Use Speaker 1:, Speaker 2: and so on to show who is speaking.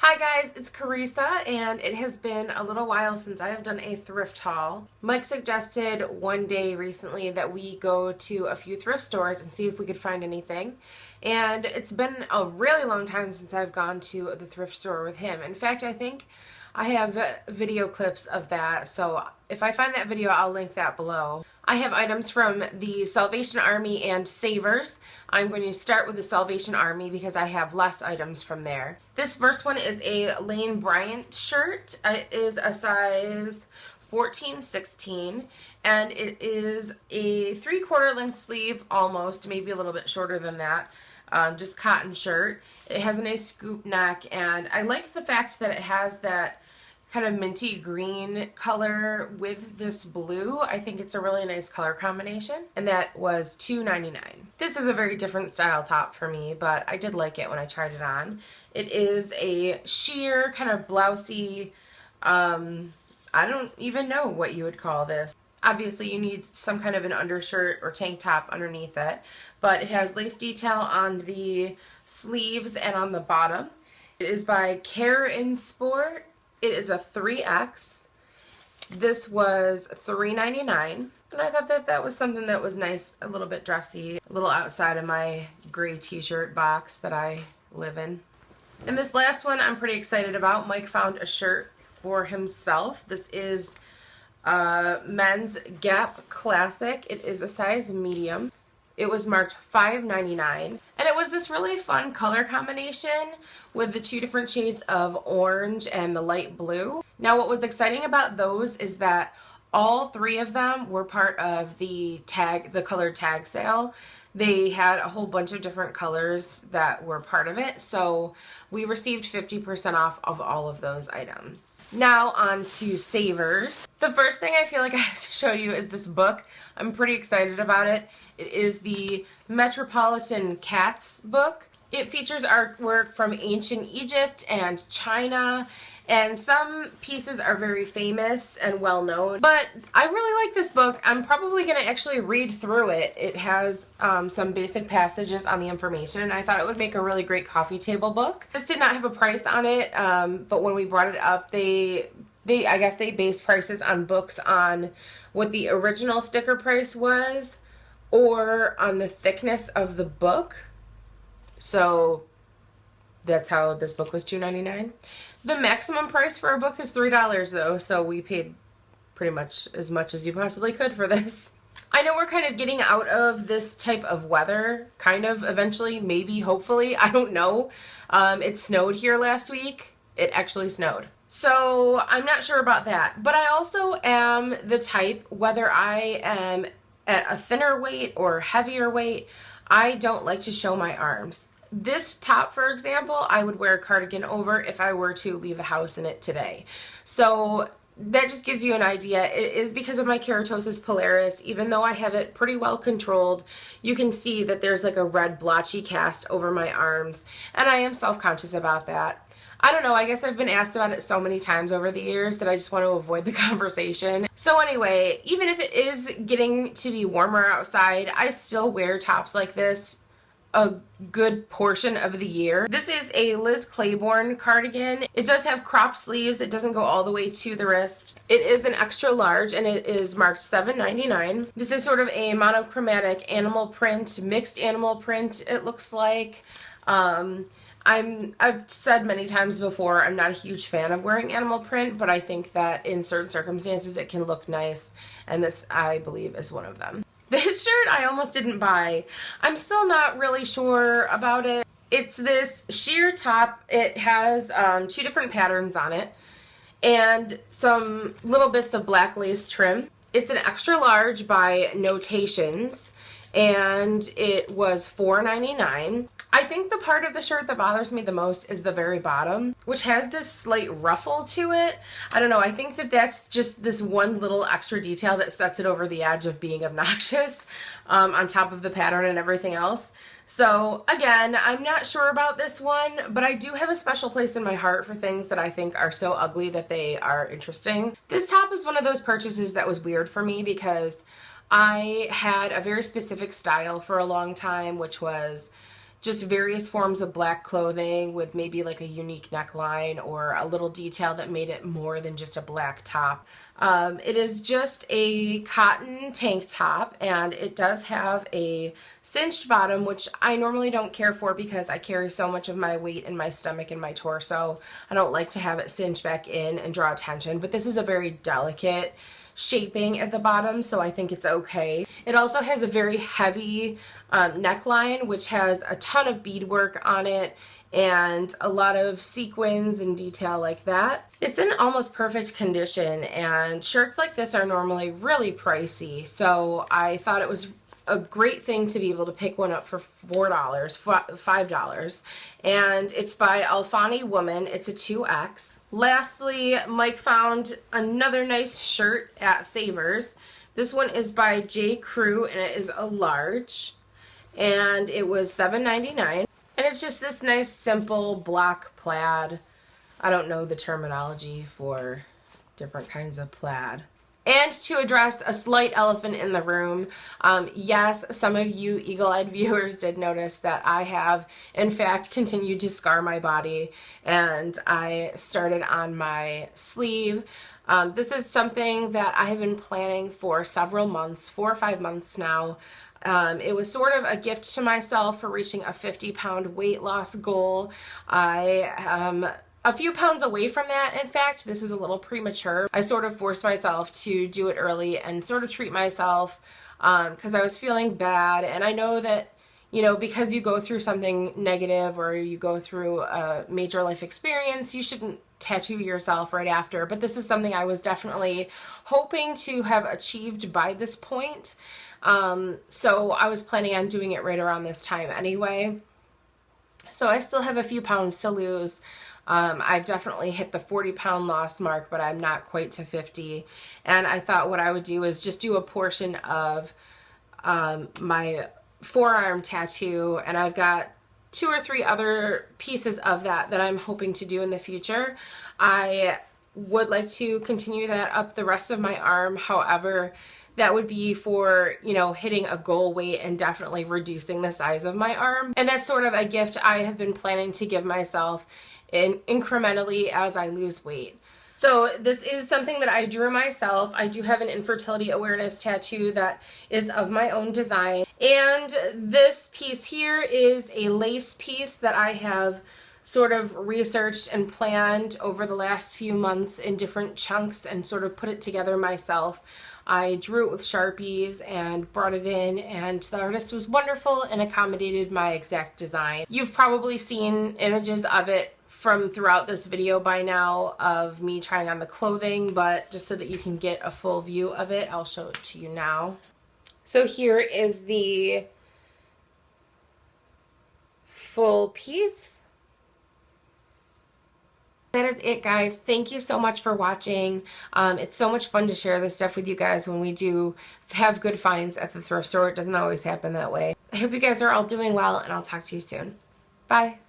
Speaker 1: Hi guys, it's Carisa, and it has been a little while since I have done a thrift haul. Mike suggested one day recently that we go to a few thrift stores and see if we could find anything. And it's been a really long time since I've gone to the thrift store with him. In fact, I think I have video clips of that, so if I find that video, I'll link that below. I have items from the Salvation Army and Savers. I'm going to start with the Salvation Army because I have less items from there. This first one is a Lane Bryant shirt. It is a size 14-16, and it is a 3/4 length sleeve, almost, maybe a little bit shorter than that. Just cotton shirt. It has a nice scoop neck, and I like the fact that it has that kind of minty green color with this blue. I think it's a really nice color combination, and that was $2.99. This is a very different style top for me, but I did like it when I tried it on. It is a sheer kind of blousey, I don't even know what you would call this. Obviously you need some kind of an undershirt or tank top underneath it, but it has lace detail on the sleeves and on the bottom. It is by Care in Sport. It is a 3X. This was $3.99, and I thought that was something that was nice, a little bit dressy, a little outside of my gray t-shirt box that I live in. And this last one I'm pretty excited about. Mike found a shirt for himself. This is men's Gap Classic. It is a size medium. It was marked $5.99, and it was this really fun color combination with the two different shades of orange and the light blue. Now, what was exciting about those is that all three of them were part of the colored tag sale. They had a whole bunch of different colors that were part of it, so we received 50% off of all of those items. Now on to Savers. The first thing I feel like I have to show you is this book. I'm pretty excited about it. It is the Metropolitan Cats book. It features artwork from ancient Egypt and China, and some pieces are very famous and well known. But I really like this book. I'm probably going to actually read through it. It has some basic passages on the information, and I thought it would make a really great coffee table book. This did not have a price on it, but when we brought it up, I guess they base prices on books on what the original sticker price was or on the thickness of the book. So that's how this book was $2.99. The maximum price for a book is $3 though, so we paid pretty much as you possibly could for this. I know we're kind of getting out of this type of weather, kind of eventually, maybe, hopefully, I don't know. It snowed here last week. It actually snowed. So I'm not sure about that, but I also am the type, whether I am at a thinner weight or heavier weight, I don't like to show my arms. This top, for example, I would wear a cardigan over if I were to leave the house in it today. So that just gives you an idea. It is because of my keratosis pilaris. Even though I have it pretty well controlled, you can see that there's like a red blotchy cast over my arms, and I am self-conscious about that. I don't know, I guess I've been asked about it so many times over the years that I just want to avoid the conversation. So anyway, even if it is getting to be warmer outside, I still wear tops like this a good portion of the year. This is a Liz Claiborne cardigan. It does have cropped sleeves. It doesn't go all the way to the wrist. It is an extra large, and it is marked $7.99. This is sort of a monochromatic animal print, mixed animal print, it looks like. I've said many times before, I'm not a huge fan of wearing animal print, but I think that in certain circumstances it can look nice, and this, I believe, is one of them. This shirt I almost didn't buy. I'm still not really sure about it. It's this sheer top. It has two different patterns on it and some little bits of black lace trim. It's an extra large by Notations, and it was $4.99. I think the part of the shirt that bothers me the most is the very bottom, which has this slight ruffle to it. I don't know, I think that that's just this one little extra detail that sets it over the edge of being obnoxious on top of the pattern and everything else. So again, I'm not sure about this one, but I do have a special place in my heart for things that I think are so ugly that they are interesting. This top is one of those purchases that was weird for me because I had a very specific style for a long time, which was just various forms of black clothing with maybe like a unique neckline or a little detail that made it more than just a black top. It is just a cotton tank top, and it does have a cinched bottom, which I normally don't care for because I carry so much of my weight in my stomach and my torso. I don't like to have it cinch back in and draw attention, but this is a very delicate shaping at the bottom, so I think it's okay. It also has a very heavy neckline, which has a ton of beadwork on it and a lot of sequins and detail like that. It's in almost perfect condition, and shirts like this are normally really pricey, so I thought it was a great thing to be able to pick one up for $5, and it's by Alfani Woman. It's a 2X. Lastly, Mike found another nice shirt at Savers. This one is by J. Crew, and it is a large, and it was $7.99. And it's just this nice simple block plaid. I don't know the terminology for different kinds of plaid. And to address a slight elephant in the room, yes, some of you eagle-eyed viewers did notice that I have, in fact, continued to scar my body, and I started on my sleeve. This is something that I have been planning for several months, 4 or 5 months now. It was sort of a gift to myself for reaching a 50-pound weight loss goal. I am a few pounds away from that. In fact, this is a little premature. I sort of forced myself to do it early and sort of treat myself because I was feeling bad. And I know that, you know, because you go through something negative or you go through a major life experience, you shouldn't tattoo yourself right after. But this is something I was definitely hoping to have achieved by this point. So I was planning on doing it right around this time anyway. So I still have a few pounds to lose. I've definitely hit the 40-pound loss mark, but I'm not quite to 50. And I thought what I would do is just do a portion of my forearm tattoo, and I've got 2 or 3 other pieces of that I'm hoping to do in the future. I would like to continue that up the rest of my arm. However, that would be for, you know, hitting a goal weight and definitely reducing the size of my arm. And that's sort of a gift I have been planning to give myself incrementally as I lose weight. So this is something that I drew myself. I do have an infertility awareness tattoo that is of my own design. And this piece here is a lace piece that I have sort of researched and planned over the last few months in different chunks and sort of put it together myself. I drew it with Sharpies and brought it in, and the artist was wonderful and accommodated my exact design. You've probably seen images of it from throughout this video by now of me trying on the clothing, but just so that you can get a full view of it, I'll show it to you now. So here is the full piece. That is it, guys. Thank you so much for watching. It's so much fun to share this stuff with you guys when we do have good finds at the thrift store. It doesn't always happen that way. I hope you guys are all doing well, and I'll talk to you soon. Bye.